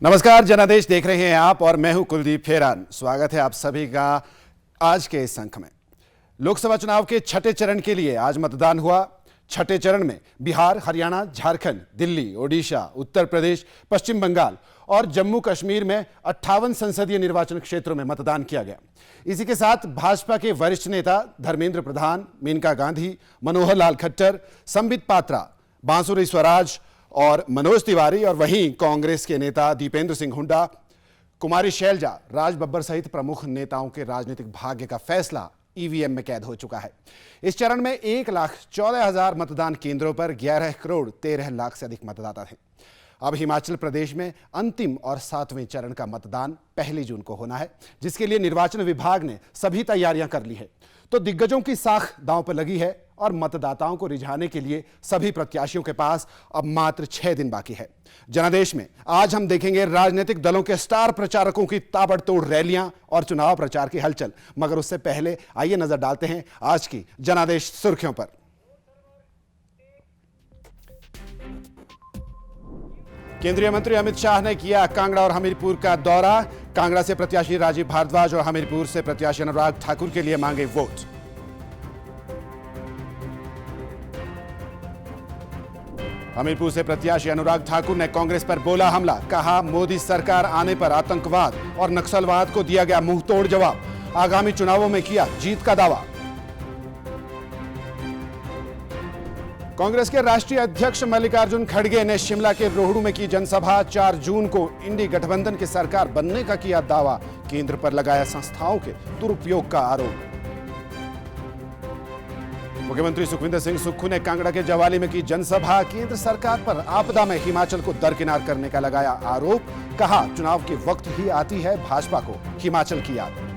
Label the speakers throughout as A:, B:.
A: नमस्कार, जनादेश देख रहे हैं आप और मैं हूं कुलदीप फेरान। स्वागत है आप सभी का आज के इस अंक में। लोकसभा चुनाव के छठे चरण के लिए आज मतदान हुआ। छठे चरण में बिहार, हरियाणा, झारखंड, दिल्ली, ओडिशा, उत्तर प्रदेश, पश्चिम बंगाल और जम्मू कश्मीर में 58 संसदीय निर्वाचन क्षेत्रों में मतदान किया गया। इसी के साथ भाजपा के वरिष्ठ नेता धर्मेंद्र प्रधान, मेनका गांधी, मनोहर लाल खट्टर, संबित पात्रा, बांसुरी स्वराज और मनोज तिवारी और वहीं कांग्रेस के नेता दीपेंद्र सिंह हुड्डा, कुमारी शैलजा, राज बब्बर सहित प्रमुख नेताओं के राजनीतिक भाग्य का फैसला ईवीएम में कैद हो चुका है। इस चरण में 1,14,000 मतदान केंद्रों पर 11 करोड़ 13 लाख से अधिक मतदाता थे। अब हिमाचल प्रदेश में अंतिम और 7वें चरण का मतदान 1 जून को होना है, जिसके लिए निर्वाचन विभाग ने सभी तैयारियां कर ली है। तो दिग्गजों की साख दांव पर लगी है और मतदाताओं को रिझाने के लिए सभी प्रत्याशियों के पास अब मात्र 6 दिन बाकी है। जनादेश में आज हम देखेंगे राजनीतिक दलों के स्टार प्रचारकों की ताबड़तोड़ रैलियां और चुनाव प्रचार की हलचल। मगर उससे पहले आइए नजर डालते हैं आज की जनादेश सुर्खियों पर। केंद्रीय मंत्री अमित शाह ने किया कांगड़ा और हमीरपुर का दौरा। कांगड़ा से प्रत्याशी राजीव भारद्वाज और हमीरपुर से प्रत्याशी अनुराग ठाकुर के लिए मांगे वोट। हमीरपुर से प्रत्याशी अनुराग ठाकुर ने कांग्रेस पर बोला हमला। कहा, मोदी सरकार आने पर आतंकवाद और नक्सलवाद को दिया गया मुंहतोड़ जवाब। आगामी चुनावों में किया जीत का दावा। कांग्रेस के राष्ट्रीय अध्यक्ष मल्लिकार्जुन खड़गे ने शिमला के रोहड़ू में की जनसभा। 4 जून को इंडी गठबंधन की सरकार बनने का किया दावा। केंद्र पर लगाया संस्थाओं के दुरुपयोग का आरोप। मुख्यमंत्री सुखविंदर सिंह सुक्खू ने कांगड़ा के जवाली में की जनसभा। केंद्र सरकार पर आपदा में हिमाचल को दरकिनार करने का लगाया आरोप। कहा, चुनाव के वक्त ही आती है भाजपा को हिमाचल की याद।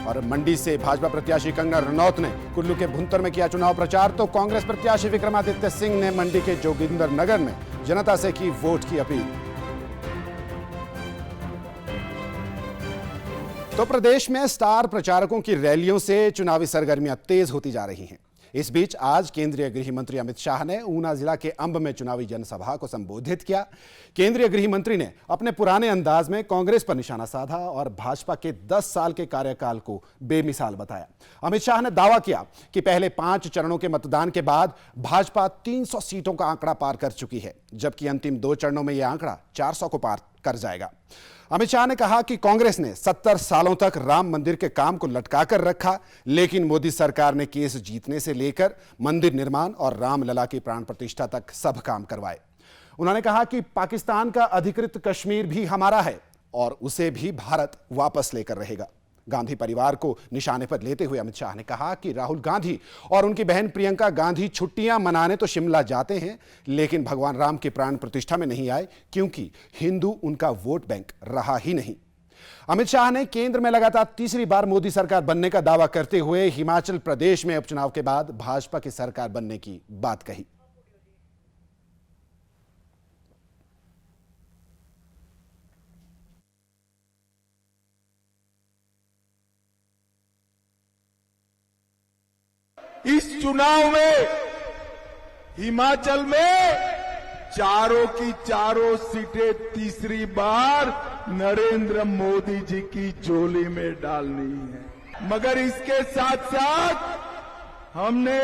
A: और मंडी से भाजपा प्रत्याशी कंगना रनौत ने कुल्लू के भुंतर में किया चुनाव प्रचार। तो कांग्रेस प्रत्याशी विक्रमादित्य सिंह ने मंडी के जोगिंदर नगर में जनता से की वोट की अपील। तो प्रदेश में स्टार प्रचारकों की रैलियों से चुनावी सरगर्मियां तेज होती जा रही हैं। इस बीच आज केंद्रीय गृह मंत्री अमित शाह ने ऊना जिला के अंब में चुनावी जनसभा को संबोधित किया। केंद्रीय गृह मंत्री ने अपने पुराने अंदाज में कांग्रेस पर निशाना साधा और भाजपा के 10 साल के कार्यकाल को बेमिसाल बताया। अमित शाह ने दावा किया कि पहले 5 चरणों के मतदान के बाद भाजपा 300 सीटों का आंकड़ा पार कर चुकी है, जबकि अंतिम 2 चरणों में यह आंकड़ा 400 को पार कर जाएगा। अमित शाह ने कहा कि कांग्रेस ने 70 सालों तक राम मंदिर के काम को लटका कर रखा, लेकिन मोदी सरकार ने केस जीतने से लेकर मंदिर निर्माण और रामलला की प्राण प्रतिष्ठा तक सब काम करवाए। उन्होंने कहा कि पाकिस्तान का अधिकृत कश्मीर भी हमारा है और उसे भी भारत वापस लेकर रहेगा। गांधी परिवार को निशाने पर लेते हुए अमित शाह ने कहा कि राहुल गांधी और उनकी बहन प्रियंका गांधी छुट्टियां मनाने तो शिमला जाते हैं, लेकिन भगवान राम की प्राण प्रतिष्ठा में नहीं आए, क्योंकि हिंदू उनका वोट बैंक रहा ही नहीं। अमित शाह ने केंद्र में लगातार तीसरी बार मोदी सरकार बनने का दावा करते हुए हिमाचल प्रदेश में उपचुनाव के बाद भाजपा की सरकार बनने की बात कही।
B: इस चुनाव में हिमाचल में चारों की चारों सीटें तीसरी बार नरेंद्र मोदी जी की झोली में डालनी है। मगर इसके साथ साथ हमने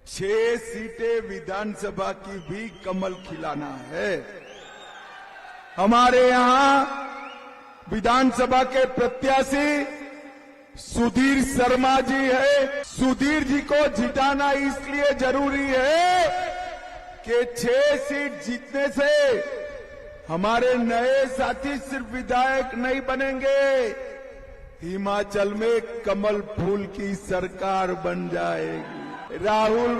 B: 6 सीटें विधानसभा की भी कमल खिलाना है। हमारे यहां विधानसभा के प्रत्याशी सुधीर शर्मा जी है। सुधीर जी को जिताना इसलिए जरूरी है कि 6 सीट जीतने से हमारे नए साथी सिर्फ विधायक नहीं बनेंगे, हिमाचल में कमल फूल की सरकार बन जाएगी। राहुल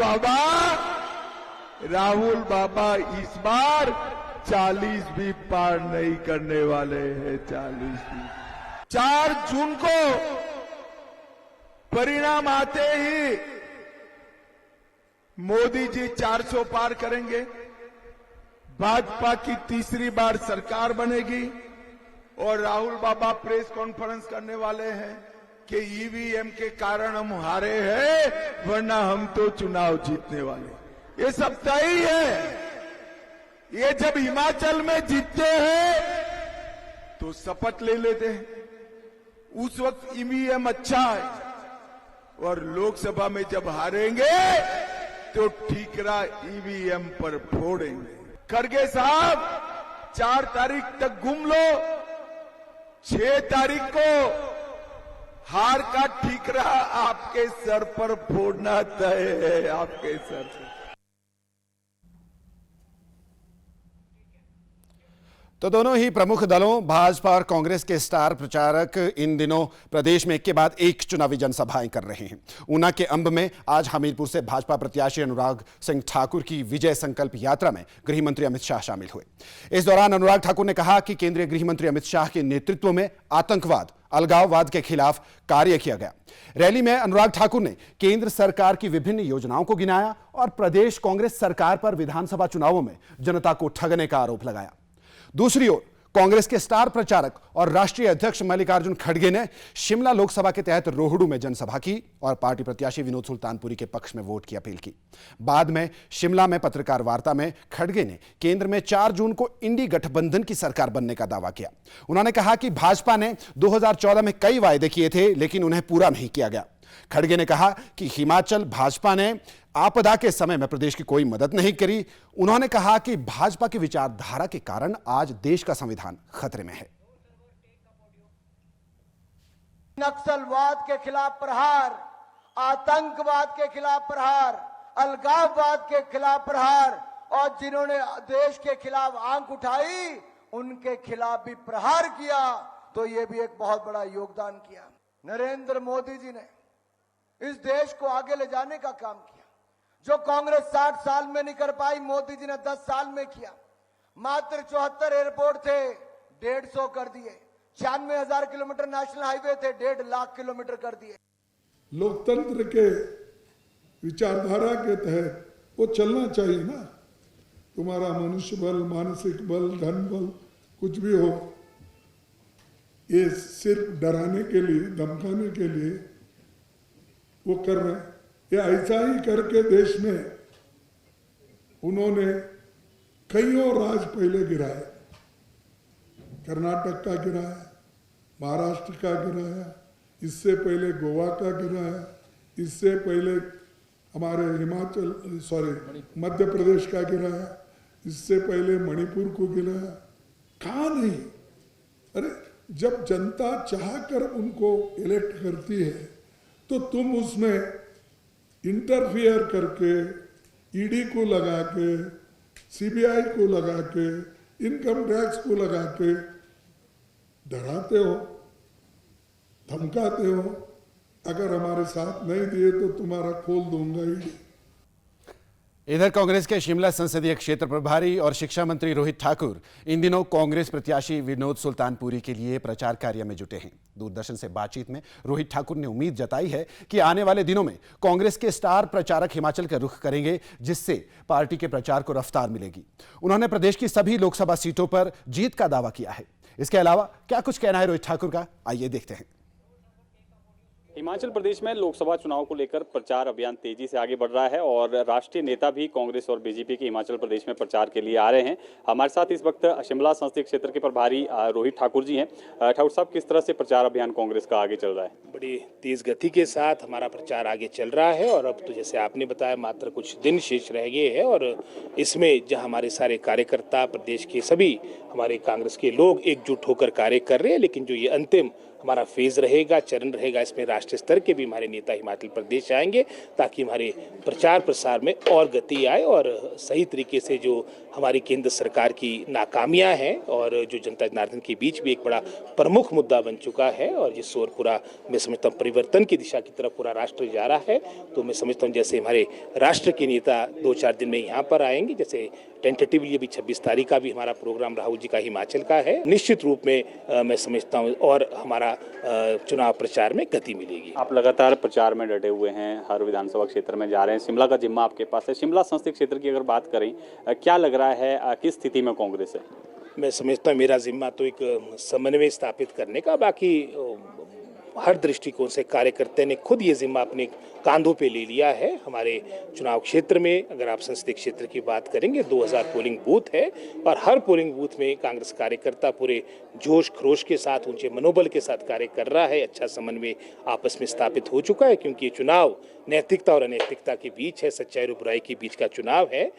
B: बाबा इस बार 40 भी पार नहीं करने वाले हैं। 40 भी 4 जून को परिणाम आते ही मोदी जी 400 पार करेंगे, भाजपा की तीसरी बार सरकार बनेगी और राहुल बाबा प्रेस कॉन्फ्रेंस करने वाले हैं कि ईवीएम के कारण हम हारे हैं, वरना हम तो चुनाव जीतने वाले। ये सब तय है। ये जब हिमाचल में जीतते हैं तो शपथ ले लेते हैं, उस वक्त ईवीएम अच्छा है, और लोकसभा में जब हारेंगे तो ठीकरा ईवीएम पर फोड़ेंगे। खड़गे साहब 4 तारीख तक घूम लो, 6 तारीख को हार का ठीकरा आपके सर पर फोड़ना तय है, आपके सर पर।
A: तो दोनों ही प्रमुख दलों भाजपा और कांग्रेस के स्टार प्रचारक इन दिनों प्रदेश में एक के बाद एक चुनावी जनसभाएं कर रहे हैं। ऊना के अंब में आज हमीरपुर से भाजपा प्रत्याशी अनुराग सिंह ठाकुर की विजय संकल्प यात्रा में गृह मंत्री अमित शाह शामिल हुए। इस दौरान अनुराग ठाकुर ने कहा कि केंद्रीय गृह मंत्री अमित शाह के नेतृत्व में आतंकवाद, अलगाववाद के खिलाफ कार्य किया गया। रैली में अनुराग ठाकुर ने केंद्र सरकार की विभिन्न योजनाओं को गिनाया और प्रदेश कांग्रेस सरकार पर विधानसभा चुनावों में जनता को ठगने का आरोप लगाया। दूसरी ओर कांग्रेस के स्टार प्रचारक और राष्ट्रीय अध्यक्ष मल्लिकार्जुन खड़गे ने शिमला लोकसभा के तहत रोहडू में जनसभा की और पार्टी प्रत्याशी विनोद सुल्तानपुरी के पक्ष में वोट की अपील की। बाद में शिमला में पत्रकार वार्ता में खड़गे ने केंद्र में 4 जून को इंडी गठबंधन की सरकार बनने का दावा किया। उन्होंने कहा कि भाजपा ने 2014 में कई वायदे किए थे लेकिन उन्हें पूरा नहीं किया गया। खड़गे ने कहा कि हिमाचल भाजपा ने आपदा के समय में प्रदेश की कोई मदद नहीं करी। उन्होंने कहा कि भाजपा की विचारधारा के कारण आज देश का संविधान खतरे में है।
C: नक्सलवाद के खिलाफ प्रहार, आतंकवाद के खिलाफ प्रहार, अलगाववाद के खिलाफ प्रहार, और जिन्होंने देश के खिलाफ आंख उठाई उनके खिलाफ भी प्रहार किया, तो ये भी एक बहुत बड़ा योगदान किया। नरेंद्र मोदी जी ने इस देश को आगे ले जाने का काम किया। जो कांग्रेस 60 साल में नहीं कर पाई, मोदी जी ने 10 साल में किया। मात्र 74 एयरपोर्ट थे, 150 कर दिए। 96,000 किलोमीटर नेशनल हाईवे थे, 1.5 लाख किलोमीटर कर दिए।
D: लोकतंत्र के विचारधारा के तहत वो चलना चाहिए ना। तुम्हारा मनुष्य बल, मानसिक बल, धन बल कुछ भी हो, ये सिर्फ डराने के लिए, धमकाने के लिए वो कर रहे हैं। ये ऐसा ही करके देश में उन्होंने कईयों राज पहले गिराए। कर्नाटक का गिराया, महाराष्ट्र का गिराया, इससे पहले गोवा का गिराया, इससे पहले हमारे मध्य प्रदेश का गिराया, इससे पहले मणिपुर को गिराया। कहाँ नहीं। अरे जब जनता चाहकर उनको इलेक्ट करती है तो तुम उसमें इंटरफियर करके, ईडी को लगा के, सीबीआई को लगा के, इनकम टैक्स को लगा के डराते हो, धमकाते हो। अगर हमारे साथ नहीं दिए तो तुम्हारा खोल दूंगा ईडी।
A: इधर कांग्रेस के शिमला संसदीय क्षेत्र प्रभारी और शिक्षा मंत्री रोहित ठाकुर इन दिनों कांग्रेस प्रत्याशी विनोद सुल्तानपुरी के लिए प्रचार कार्य में जुटे हैं। दूरदर्शन से बातचीत में रोहित ठाकुर ने उम्मीद जताई है कि आने वाले दिनों में कांग्रेस के स्टार प्रचारक हिमाचल का रुख करेंगे, जिससे पार्टी के प्रचार को रफ्तार मिलेगी। उन्होंने प्रदेश की सभी लोकसभा सीटों पर जीत का दावा किया है। इसके अलावा क्या कुछ कहना है रोहित ठाकुर का, आइए देखते हैं।
E: हिमाचल प्रदेश में लोकसभा चुनाव को लेकर प्रचार अभियान तेजी से आगे बढ़ रहा है और राष्ट्रीय नेता भी कांग्रेस और बीजेपी के हिमाचल प्रदेश में प्रचार के लिए आ रहे हैं। हमारे साथ इस वक्त शिमला संसदीय क्षेत्र के प्रभारी रोहित ठाकुर जी हैं। ठाकुर साहब, किस तरह से प्रचार अभियान कांग्रेस का आगे चल रहा है?
F: बड़ी तेज गति के साथ हमारा प्रचार आगे चल रहा है और अब तो जैसे आपने बताया मात्र कुछ दिन शेष रह गए हैं और इसमें जहां हमारे सारे कार्यकर्ता, प्रदेश के सभी हमारे कांग्रेस के लोग एकजुट होकर कार्य कर रहे हैं, लेकिन जो ये अंतिम हमारा फेज रहेगा, चरण रहेगा, इसमें राष्ट्रीय स्तर के भी हमारे नेता हिमाचल प्रदेश आएंगे ताकि हमारे प्रचार प्रसार में और गति आए और सही तरीके से जो हमारी केंद्र सरकार की नाकामियां हैं और जो जनता जनार्दन के बीच भी एक बड़ा प्रमुख मुद्दा बन चुका है और जिस ओर पूरा मैं समझता हूँ परिवर्तन की दिशा की तरफ पूरा राष्ट्र जा रहा है, तो मैं समझता हूँ जैसे हमारे राष्ट्र के नेता 2-4 दिन में यहाँ पर आएंगे, जैसे टेंटेटिवली अभी 26 तारीख का भी हमारा प्रोग्राम राहुल जी का हिमाचल का है, निश्चित रूप में मैं समझता हूँ और हमारा चुनाव प्रचार में गति मिलेगी।
E: आप लगातार प्रचार में डटे हुए हैं, हर विधानसभा क्षेत्र में जा रहे हैं, शिमला का जिम्मा आपके पास है। शिमला संसदीय क्षेत्र की अगर बात करें, क्या लग रहा है किस स्थिति में कांग्रेस है?
F: मैं समझता हूँ मेरा जिम्मा तो एक समन्वय स्थापित करने का, बाकी हर दृष्टिकोण से कार्यकर्ता ने खुद ये जिम्मा अपने कांधों पे ले लिया है। हमारे चुनाव क्षेत्र में अगर आप संसदीय क्षेत्र की बात करेंगे 2000 पोलिंग बूथ है और हर पोलिंग बूथ में कांग्रेस कार्यकर्ता पूरे जोश खरोश के साथ, ऊंचे मनोबल के साथ कार्य कर रहा है। अच्छा समन्वय आपस में स्थापित हो चुका है, क्योंकि ये चुनाव नैतिकता और अनैतिकता के बीच है, सच्चाई और बुराई के बीच का चुनाव है,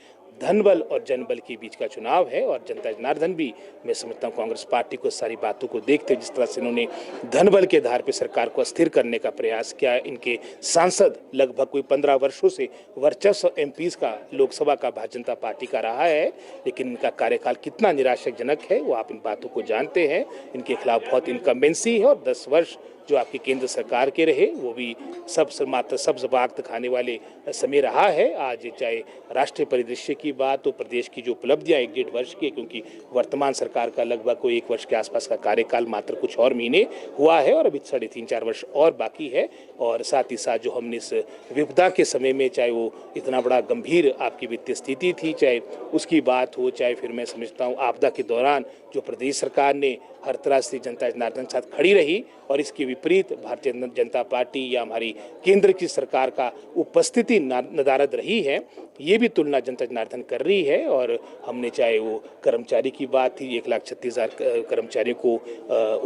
F: धनबल और जनबल के बीच का चुनाव है। और जनता जनार्दन भी, मैं समझता हूँ, कांग्रेस पार्टी को सारी बातों को देखते हुए जिस तरह से इन्होंने धनबल के आधार पर सरकार को अस्थिर करने का प्रयास किया, इनके सांसद लगभग कोई 15 वर्षों से वर्चस्व एमपीज का लोकसभा का भारतीय जनता पार्टी का रहा है, लेकिन इनका कार्यकाल कितना निराशाजनक है वो आप इन बातों को जानते हैं। इनके खिलाफ बहुत इनकम्बेंसी है और 10 वर्ष जो आपकी केंद्र सरकार के रहे वो भी मात्र सब जबात खाने वाले समय रहा है। आज चाहे राष्ट्रीय परिदृश्य की बात हो, प्रदेश की जो उपलब्धियां 1-1.5 वर्ष की, क्योंकि वर्तमान सरकार का लगभग कोई 1 वर्ष के आसपास का कार्यकाल मात्र कुछ और महीने हुआ है और अभी 3.5-4 वर्ष और बाकी है। और साथ ही साथ जो हमने इस विपदा के समय में, चाहे वो इतना बड़ा गंभीर आपकी वित्तीय स्थिति थी, चाहे उसकी बात हो, चाहे फिर मैं समझता हूँ आपदा के दौरान जो प्रदेश सरकार ने हर तरह से जनता जनार्दन के साथ खड़ी रही और इसके विपरीत भारतीय जनता पार्टी या हमारी केंद्र की सरकार का उपस्थिति नदारद रही है, ये भी तुलना जनता जनार्दन कर रही है। और हमने चाहे वो कर्मचारी की बात थी, 1,36,000 कर्मचारियों को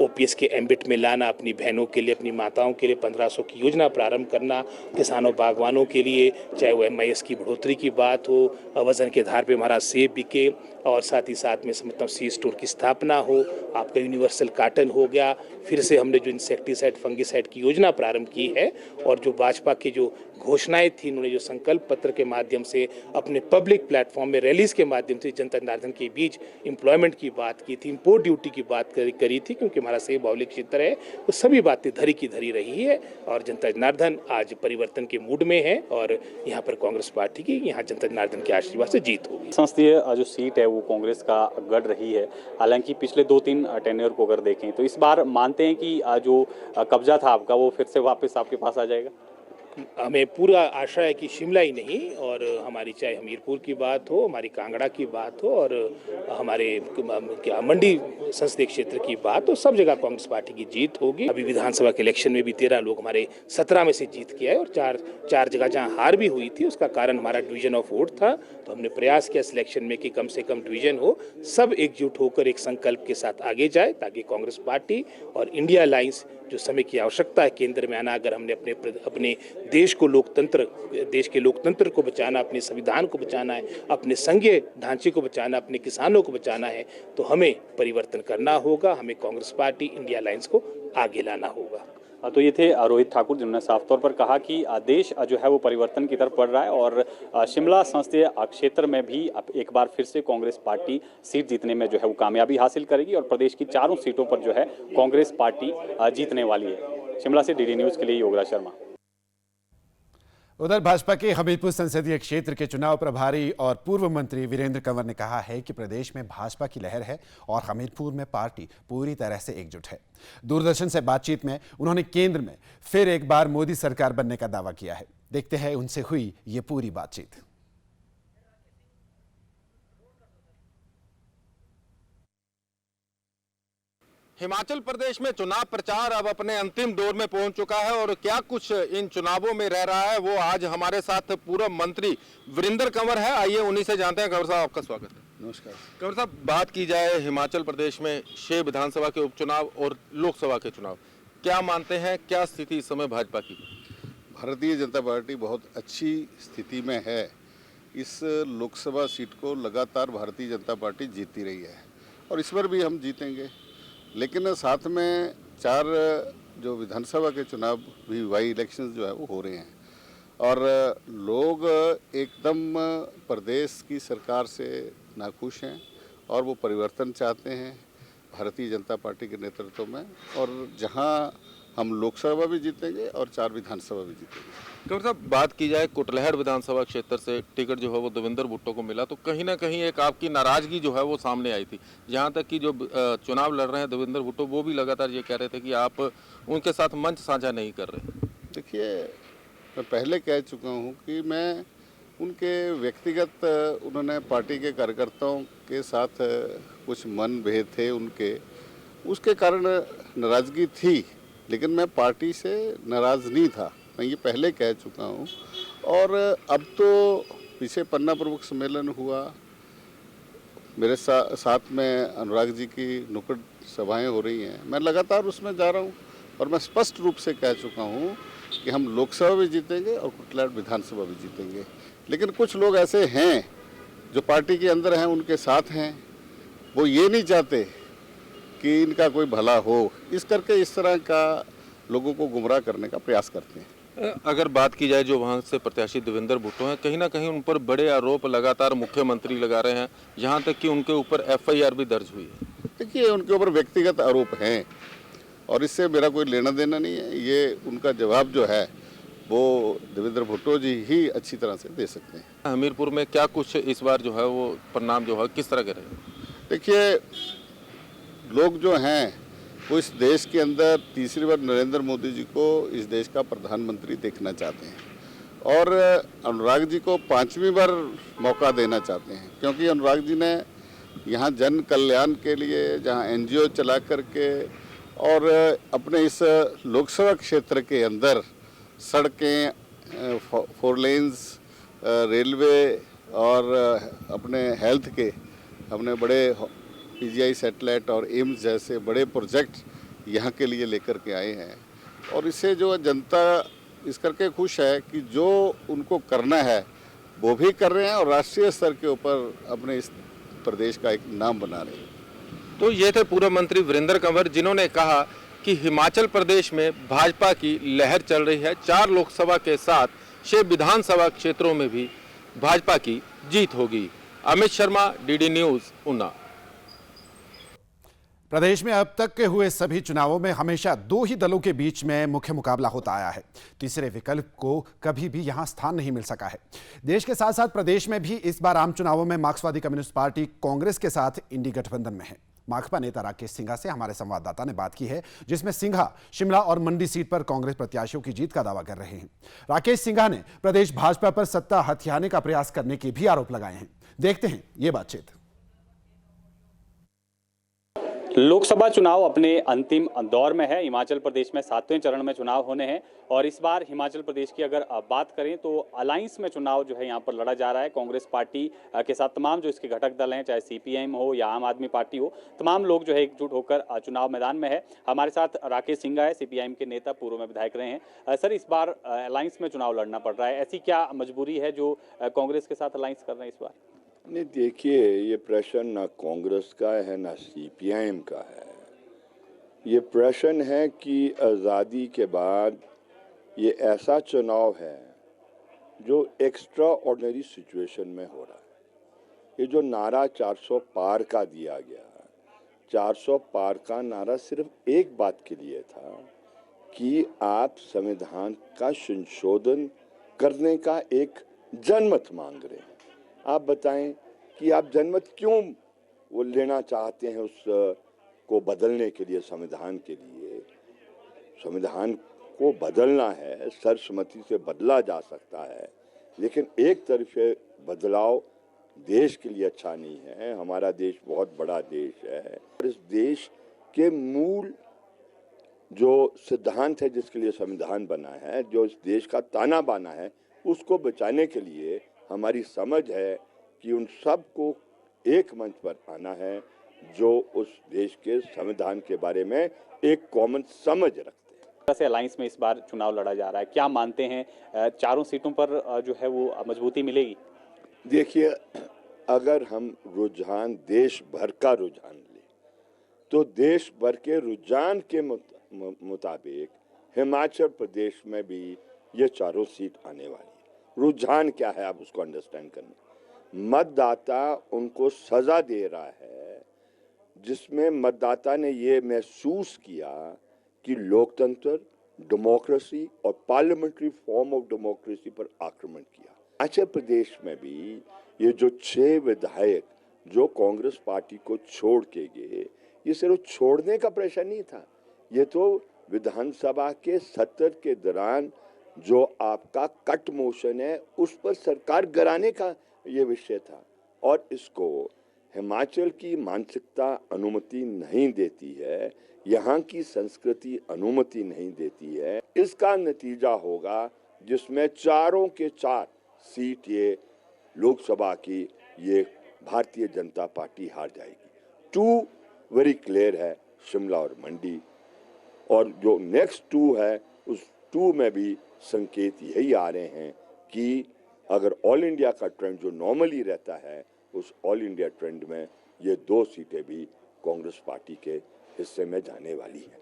F: ओपीएस के एम्बिट में लाना, अपनी बहनों के लिए, अपनी माताओं के लिए 1500 की योजना प्रारंभ करना, किसानों बागवानों के लिए, चाहे वो MIS की बढ़ोतरी की बात हो, वजन के आधार पे हमारा सेब बिके, और साथ ही साथ में समझता हूँ सी स्टोर की स्थापना हो, आपका यूनिवर्सल कार्टन हो गया, फिर से हमने जो इंसेक्टिसाइड फंगिसाइड की योजना प्रारंभ की है, और जो भाजपा की जो घोषणाएं थी, उन्होंने जो संकल्प पत्र के माध्यम से अपने पब्लिक प्लेटफॉर्म में रैलीज के माध्यम से जनता जनार्दन के बीच एम्प्लॉयमेंट की बात की थी, इम्पोर्ट ड्यूटी की बात करी थी, क्योंकि हमारा सेब बाहुल्य क्षेत्र है, वो सभी बातें धरी की धरी रही है। और जनता जनार्दन आज परिवर्तन के मूड में है और यहाँ पर कांग्रेस पार्टी की, यहाँ जनता जनार्दन के आशीर्वाद से जीत होगी।
E: संसदीय जो सीट है वो कांग्रेस का गढ़ रही है, हालांकि पिछले 2-3 टेन्योर को अगर देखें तो इस बार मानते हैं कि जो कब्जा था आपका वो फिर से वापस आपके पास आ जाएगा।
F: हमें पूरा आशा है कि शिमला ही नहीं, और हमारी चाहे हमीरपुर की बात हो, हमारी कांगड़ा की बात हो, और हमारे मंडी संसदीय क्षेत्र की बात हो, सब जगह कांग्रेस पार्टी की जीत होगी। अभी विधानसभा के इलेक्शन में भी 13 लोग हमारे 17 में से जीत के आए, और चार जगह जहां हार भी हुई थी उसका कारण हमारा डिवीजन ऑफ वोट था। तो हमने प्रयास किया सिलेक्शन में कि कम से कम डिवीजन हो, सब एकजुट होकर एक संकल्प के साथ आगे जाए, ताकि कांग्रेस पार्टी और इंडिया अलायंस जो समय की आवश्यकता है केंद्र में आना, अगर हमने अपने देश के लोकतंत्र को बचाना, अपने संविधान को बचाना है, अपने संघीय ढांचे को बचाना, अपने किसानों को बचाना है, तो हमें परिवर्तन करना होगा, हमें कांग्रेस पार्टी इंडिया अलायंस को आगे लाना होगा।
E: तो ये थे रोहित ठाकुर, जिन्होंने साफ तौर पर कहा कि देश जो है वो परिवर्तन की तरफ बढ़ रहा है और शिमला संसदीय क्षेत्र में भी अब एक बार फिर से कांग्रेस पार्टी सीट जीतने में जो है वो कामयाबी हासिल करेगी और प्रदेश की 4 सीटों पर जो है कांग्रेस पार्टी जीतने वाली है। शिमला से DD न्यूज़ के लिए योगराज शर्मा।
A: उधर भाजपा के हमीरपुर संसदीय क्षेत्र के चुनाव प्रभारी और पूर्व मंत्री वीरेंद्र कंवर ने कहा है कि प्रदेश में भाजपा की लहर है और हमीरपुर में पार्टी पूरी तरह से एकजुट है। दूरदर्शन से बातचीत में उन्होंने केंद्र में फिर एक बार मोदी सरकार बनने का दावा किया है। देखते हैं उनसे हुई ये पूरी बातचीत।
G: हिमाचल प्रदेश में चुनाव प्रचार अब अपने अंतिम दौर में पहुंच चुका है और क्या कुछ इन चुनावों में रह रहा है वो आज हमारे साथ पूर्व मंत्री वीरेंद्र कंवर है। आइए उन्हीं से जानते हैं। कंवर साहब, आपका स्वागत है।
H: नमस्कार।
G: कंवर साहब, बात की जाए हिमाचल प्रदेश में 6 विधानसभा के उपचुनाव और लोकसभा के चुनाव, क्या मानते हैं, क्या स्थिति इस समय भाजपा की?
H: भारतीय जनता पार्टी बहुत अच्छी स्थिति में है। इस लोकसभा सीट को लगातार भारतीय जनता पार्टी जीतती रही है और इस बार भी हम जीतेंगे, लेकिन साथ में 4 जो विधानसभा के चुनाव भी वाई इलेक्शंस जो है वो हो रहे हैं और लोग एकदम प्रदेश की सरकार से नाखुश हैं और वो परिवर्तन चाहते हैं भारतीय जनता पार्टी के नेतृत्व में, और जहां हम लोकसभा भी जीतेंगे और 4 विधानसभा भी जीतेंगे।
G: कंवर साहब, बात की जाए कुटलैहड़ विधानसभा क्षेत्र से टिकट जो है वो देवेंद्र भुट्टो को मिला, तो कहीं ना कहीं एक आपकी नाराजगी जो है वो सामने आई थी। यहाँ तक कि जो चुनाव लड़ रहे हैं देवेंद्र भुट्टो, वो भी लगातार ये कह रहे थे कि आप उनके साथ मंच साझा नहीं कर रहे।
H: देखिए, मैं पहले कह चुका हूँ कि मैं उनके व्यक्तिगत, उन्होंने पार्टी के कार्यकर्ताओं के साथ कुछ मनभेद थे उनके, उसके कारण नाराज़गी थी, लेकिन मैं पार्टी से नाराज़ नहीं था, मैं ये पहले कह चुका हूँ। और अब तो पीछे पन्ना प्रमुख सम्मेलन हुआ, मेरे साथ में अनुराग जी की नुक्कड़ सभाएं हो रही हैं, मैं लगातार उसमें जा रहा हूँ और मैं स्पष्ट रूप से कह चुका हूँ कि हम लोकसभा भी जीतेंगे और कुटलैहड़ विधानसभा भी जीतेंगे। लेकिन कुछ लोग ऐसे हैं जो पार्टी के अंदर हैं, उनके साथ हैं, वो ये नहीं चाहते कि इनका कोई भला हो, इस करके इस तरह का लोगों को गुमराह करने का प्रयास करते हैं।
G: अगर बात की जाए जो वहाँ से प्रत्याशी देवेंद्र भुट्टो हैं, कहीं ना कहीं उन पर बड़े आरोप लगातार मुख्यमंत्री लगा रहे हैं, यहाँ तक कि उनके ऊपर FIR भी दर्ज हुई है।
H: देखिए, उनके ऊपर व्यक्तिगत आरोप हैं और इससे मेरा कोई लेना देना नहीं है। ये उनका जवाब जो है वो देवेंद्र भुट्टो जी ही अच्छी तरह से दे सकते हैं।
G: हमीरपुर में क्या कुछ इस बार जो है वो परिणाम जो है किस तरह के रहे?
H: देखिए, लोग जो हैं वो इस देश के अंदर तीसरी बार नरेंद्र मोदी जी को इस देश का प्रधानमंत्री देखना चाहते हैं और अनुराग जी को 5वीं बार मौका देना चाहते हैं, क्योंकि अनुराग जी ने यहाँ जन कल्याण के लिए जहाँ NGO चला करके और अपने इस लोकसभा क्षेत्र के अंदर सड़कें, 4 लेन्स, रेलवे और अपने हेल्थ के अपने बड़े PGI सैटेलाइट और एम्स जैसे बड़े प्रोजेक्ट यहाँ के लिए लेकर के आए हैं और इससे जो जनता इस करके खुश है कि जो उनको करना है वो भी कर रहे हैं और राष्ट्रीय स्तर के ऊपर अपने इस प्रदेश का एक नाम बना रहे हैं।
G: तो ये थे पूर्व मंत्री वीरेंद्र कंवर, जिन्होंने कहा कि हिमाचल प्रदेश में भाजपा की लहर चल रही है। 4 लोकसभा के साथ 6 विधानसभा क्षेत्रों में भी भाजपा की जीत होगी। Amit Sharma, DD news, Una.
A: प्रदेश में अब तक के हुए सभी चुनावों में हमेशा 2 ही दलों के बीच में मुख्य मुकाबला होता आया है। तीसरे विकल्प को कभी भी यहां स्थान नहीं मिल सका है। देश के साथ साथ प्रदेश में भी इस बार आम चुनावों में मार्क्सवादी कम्युनिस्ट पार्टी कांग्रेस के साथ इंडी गठबंधन में है। माकपा नेता राकेश सिंघा से हमारे संवाददाता ने बात की है, जिसमें सिंघा शिमला और मंडी सीट पर कांग्रेस प्रत्याशियों की जीत का दावा कर रहे हैं। राकेश सिंघा ने प्रदेश भाजपा पर सत्ता हथियाने का प्रयास करने के भी आरोप लगाए हैं। देखते हैं ये बातचीत।
E: लोकसभा चुनाव अपने अंतिम दौर में है। हिमाचल प्रदेश में 7वें चरण में चुनाव होने हैं और इस बार हिमाचल प्रदेश की अगर बात करें तो अलायंस में चुनाव जो है यहाँ पर लड़ा जा रहा है। कांग्रेस पार्टी के साथ तमाम जो इसके घटक दल हैं, चाहे CPIM हो या आम आदमी पार्टी हो, तमाम लोग जो है एकजुट होकर चुनाव मैदान में है। हमारे साथ राकेश सिंघा है, CPIM के नेता, पूर्व में विधायक रहे हैं। सर, इस बार अलायंस में चुनाव लड़ना पड़ रहा है, ऐसी क्या मजबूरी है जो कांग्रेस के साथ अलायंस कर रहे हैं इस बार?
I: नहीं, देखिए, ये प्रश्न ना कांग्रेस का है ना CPIM का है। ये प्रश्न है कि आज़ादी के बाद ये ऐसा चुनाव है जो एक्स्ट्रा ऑर्डिनरी सिचुएशन में हो रहा है। ये जो नारा 400 पार का दिया गया, 400 पार का नारा सिर्फ एक बात के लिए था कि आप संविधान का संशोधन करने का एक जनमत मांग रहे हैं। आप बताएं कि आप जनमत क्यों वो लेना चाहते हैं, उस को बदलने के लिए, संविधान के लिए। संविधान को बदलना है, सर्वसम्मति से बदला जा सकता है, लेकिन एक तरफे बदलाव देश के लिए अच्छा नहीं है। हमारा देश बहुत बड़ा देश है और इस देश के मूल जो सिद्धांत है जिसके लिए संविधान बना है, जो इस देश का ताना बाना है, उसको बचाने के लिए हमारी समझ है कि उन सबको एक मंच पर आना है जो उस देश के संविधान के बारे में एक कॉमन समझ रखते हैं।
E: कैसे अलायंस में इस बार चुनाव लड़ा जा रहा है, क्या मानते हैं चारों सीटों पर जो है वो मजबूती मिलेगी?
I: देखिए, अगर हम रुझान देश भर का रुझान लें तो देश भर के रुझान के मुताबिक हिमाचल प्रदेश में भी ये चारों सीट आने वाली है। रुझान क्या है, आप उसको अंडरस्टैंड करना। मतदाता उनको सजा दे रहा है जिसमें मतदाता ने ये महसूस किया कि लोकतंत्र, डेमोक्रेसी और पार्लियामेंट्री फॉर्म ऑफ डेमोक्रेसी पर आक्रमण किया। हिमाचल प्रदेश में भी ये जो 6 विधायक जो कांग्रेस पार्टी को छोड़ के गए, ये सिर्फ छोड़ने का प्रश्न नहीं था, ये तो विधानसभा के सत्र के दौरान जो आपका कट मोशन है उस पर सरकार गिराने का ये विषय था। और इसको हिमाचल की मानसिकता अनुमति नहीं देती है, यहाँ की संस्कृति अनुमति नहीं देती है। इसका नतीजा होगा जिसमें चारों के चार सीट ये लोकसभा की ये भारतीय जनता पार्टी हार जाएगी। 2 वेरी क्लियर है, शिमला और मंडी, और जो नेक्स्ट 2 है उस 2 में भी संकेत यही आ रहे हैं कि अगर ऑल इंडिया का ट्रेंड जो नॉर्मली रहता है उस ऑल इंडिया ट्रेंड में ये 2 सीटें भी कांग्रेस पार्टी के हिस्से में जाने वाली है।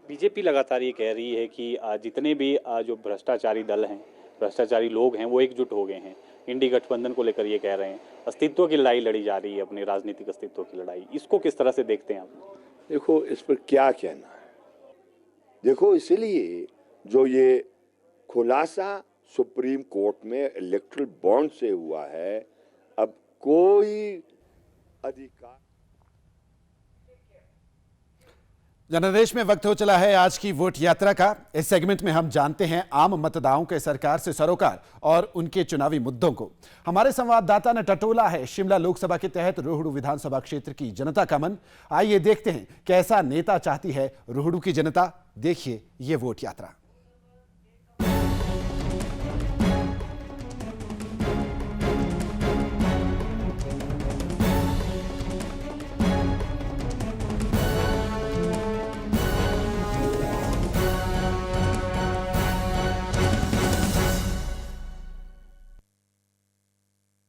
E: बीजेपी लगातार ये कह रही है कि जितने भी जो भ्रष्टाचारी दल हैं, भ्रष्टाचारी लोग हैं, वो एकजुट हो गए हैं। इंडी गठबंधन को लेकर ये कह रहे हैं अस्तित्व की लड़ाई लड़ी जा रही है, अपने राजनीतिक अस्तित्व की लड़ाई। इसको किस तरह से देखते हैं आप?
I: देखो, इस पर क्या कहना है। देखो, इसलिए जो ये खुलासा सुप्रीम कोर्ट में इलेक्ट्रल बॉन्ड से हुआ है, अब कोई अधिकार
A: जनादेश में वक्त हो चला है आज की वोट यात्रा का। इस सेगमेंट में हम जानते हैं आम मतदाताओं के सरकार से सरोकार और उनके चुनावी मुद्दों को। हमारे संवाददाता ने टटोला है शिमला लोकसभा के तहत रोहडू विधानसभा क्षेत्र की जनता का मन। आइए देखते हैं कैसा नेता चाहती है रोहडू की जनता। देखिए ये वोट यात्रा।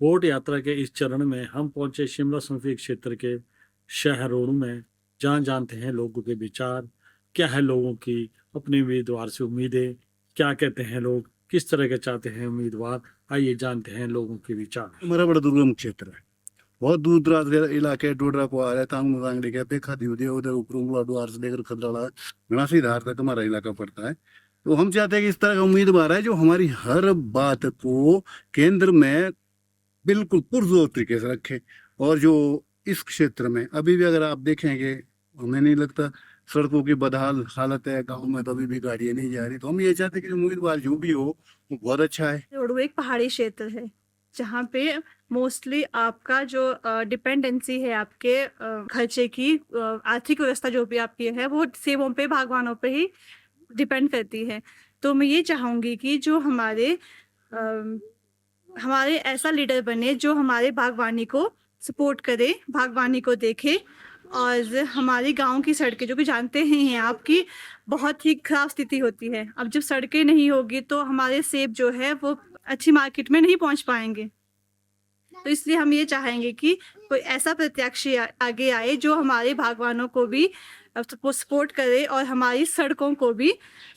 J: वोट यात्रा के इस चरण में हम पहुंचे शिमला संसदीय क्षेत्र के शहर रोहडू में, जहां जानते हैं लोगों के विचार, क्या है लोगों की अपने उम्मीदवार से उम्मीदें, क्या कहते हैं लोग, किस तरह के चाहते हैं उम्मीदवार। आइए जानते हैं लोगों के विचार।
K: हमारा बड़ा दुर्गम क्षेत्र है, बहुत दूर दराज के इलाके, डोडरा को आ रहा है, तांग मजांग लेके देखा दी उधर ऊपर द्वार से लेकर खदराला गणासी धार तक हमारा इलाका पड़ता है। तो हम चाहते हैं कि इस तरह का उम्मीदवार है जो हमारी हर बात को केंद्र में बिल्कुल पुरजोर तरीके से रखे। और जो इस क्षेत्र में अभी भी अगर आप देखेंगे, हमें नहीं लगता सड़कों की बदहाल हालत है, गांव में तो अभी भी गाड़ियां नहीं जा रही। तो हम ये चाहते हैं कि उम्मीदवार जो भी हो वो बहुत अच्छा है।
L: रोहडू एक पहाड़ी क्षेत्र है जहाँ पे मोस्टली आपका जो डिपेंडेंसी है आपके खर्चे की, आर्थिक व्यवस्था जो भी आपकी है वो सेबों पे, बागवानों पे ही डिपेंड करती है। तो मैं ये चाहूँगी कि जो हमारे ऐसा लीडर बने जो हमारे बागवानी को सपोर्ट करे, बागवानी को देखे। और हमारे गांव की सड़कें जो कि जानते हैं आपकी बहुत ही खराब स्थिति होती है। अब जब सड़कें नहीं होगी तो हमारे सेब जो है वो अच्छी मार्केट में नहीं पहुंच पाएंगे। तो इसलिए हम ये चाहेंगे कि कोई ऐसा प्रत्याशी आगे आए जो हमारे बागवानों को भी सपोर्ट करे और हमारी सड़कों को भी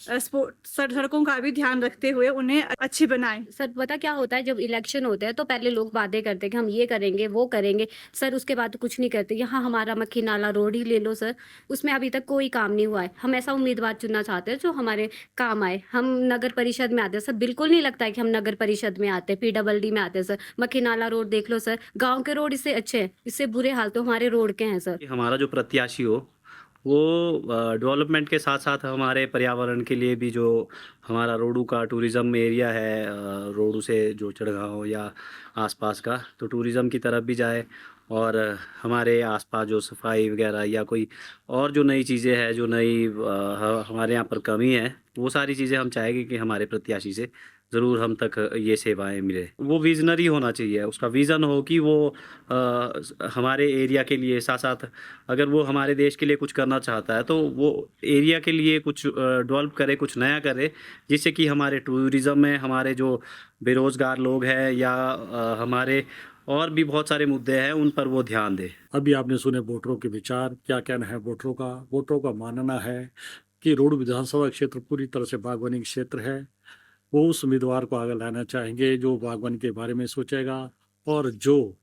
L: सड़कों का भी ध्यान रखते हुए उन्हें अच्छी बनाए।
M: सर पता क्या होता है, जब इलेक्शन होते हैं तो पहले लोग वादे करते हैं कि हम ये करेंगे वो करेंगे सर, उसके बाद तो कुछ नहीं करते। यहाँ हमारा मक्खी नाला रोड ही ले लो सर, उसमें अभी तक कोई काम नहीं हुआ है। हम ऐसा उम्मीदवार चुनना चाहते हैं जो हमारे काम आए। हम नगर परिषद में आते हैं सर, बिल्कुल नहीं लगता है कि हम नगर परिषद में आते हैं, PWD में आते हैं सर। मक्खी नाला रोड देख लो सर, गाँव के रोड इससे अच्छे हैं, इससे बुरे हाल तो हमारे रोड के हैं सर।
N: हमारा जो प्रत्याशी हो वो डेवलपमेंट के साथ साथ हमारे पर्यावरण के लिए भी, जो हमारा रोहडू का टूरिज़्म एरिया है, रोहडू से जो चढ़गांव या आसपास का, तो टूरिज़्म की तरफ भी जाए। और हमारे आसपास जो सफाई वगैरह या कोई और जो नई चीज़ें हैं, जो नई हमारे यहाँ पर कमी है, वो सारी चीज़ें हम चाहेंगे कि हमारे प्रत्याशी से ज़रूर हम तक ये सेवाएं मिले। वो विजनरी होना चाहिए, उसका विज़न हो कि वो हमारे एरिया के लिए, साथ साथ अगर वो हमारे देश के लिए कुछ करना चाहता है तो वो एरिया के लिए कुछ डेवलप करे, कुछ नया करे, जिससे कि हमारे टूरिज़्म में हमारे जो बेरोज़गार लोग हैं या हमारे और भी बहुत सारे मुद्दे हैं उन पर वो ध्यान दे।
J: अभी आपने सुने वोटरों के विचार, क्या कहना है वोटरों का। वोटरों का मानना है कि रोहडू विधानसभा क्षेत्र पूरी तरह से बागवानी क्षेत्र है। वो उस उम्मीदवार को आगे लाना चाहेंगे जो बागवानी के बारे में सोचेगा और जो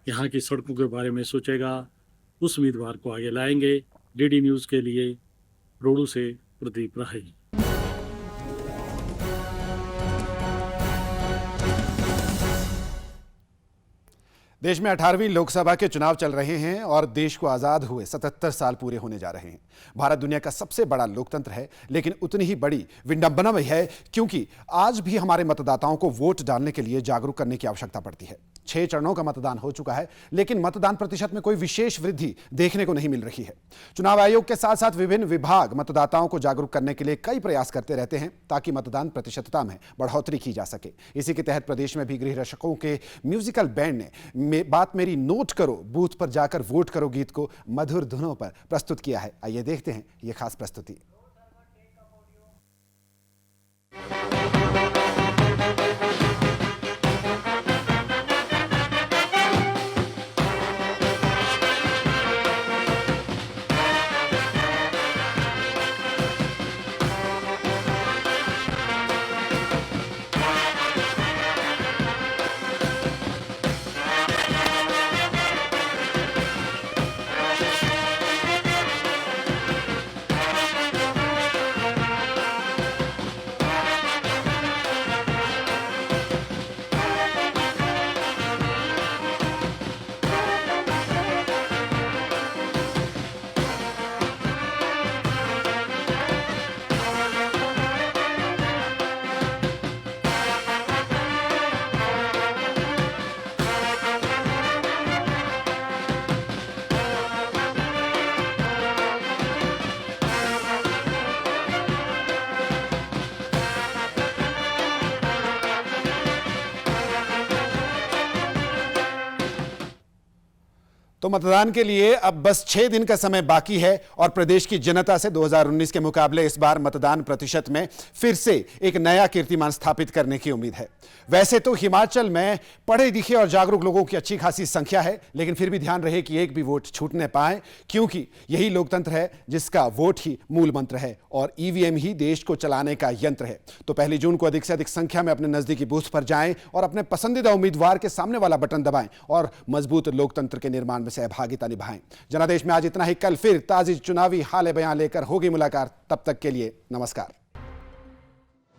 J: यहाँ की सड़कों के बारे में सोचेगा, उस उम्मीदवार को आगे लाएंगे। DD न्यूज़ के लिए रोहडू से प्रदीप राही।
A: देश में 18वीं लोकसभा के चुनाव चल रहे हैं और देश को आजाद हुए 77 साल पूरे होने जा रहे हैं। भारत दुनिया का सबसे बड़ा लोकतंत्र है, लेकिन उतनी ही बड़ी विडंबना भी है, क्योंकि आज भी हमारे मतदाताओं को वोट डालने के लिए जागरूक करने की आवश्यकता पड़ती है। 6 चरणों का मतदान हो चुका है, लेकिन मतदान प्रतिशत में कोई विशेष वृद्धि देखने को नहीं मिल रही है। चुनाव आयोग के साथ साथ विभिन्न विभाग मतदाताओं को जागरूक करने के लिए कई प्रयास करते रहते हैं, ताकि मतदान प्रतिशतता में बढ़ोतरी की जा सके। इसी के तहत प्रदेश में भी गृह रक्षकों के म्यूजिकल बैंड ने बात मेरी नोट करो, बूथ पर जाकर वोट करो गीत को मधुर धुनों पर प्रस्तुत किया है। आइए देखते हैं ये खास प्रस्तुति। तो मतदान के लिए अब बस 6 दिन का समय बाकी है और प्रदेश की जनता से 2019 के मुकाबले इस बार मतदान प्रतिशत में फिर से एक नया कीर्तिमान स्थापित करने की उम्मीद है। वैसे तो हिमाचल में पढ़े लिखे और जागरूक लोगों की अच्छी खासी संख्या है, लेकिन फिर भी ध्यान रहे कि एक भी वोट छूट न पाए, क्योंकि यही लोकतंत्र है जिसका वोट ही मूल मंत्र है और ईवीएम ही देश को चलाने का यंत्र है। तो 1 जून को अधिक से अधिक संख्या में अपने नजदीकी बूथ पर जाएं और अपने पसंदीदा उम्मीदवार के सामने वाला बटन दबाएं और मजबूत लोकतंत्र के निर्माण में सहभागिता निभाएं। जनादेश में आज इतना ही। कल फिर ताज़ी चुनावी हाल बयां लेकर होगी मुलाकात। तब तक के लिए नमस्कार।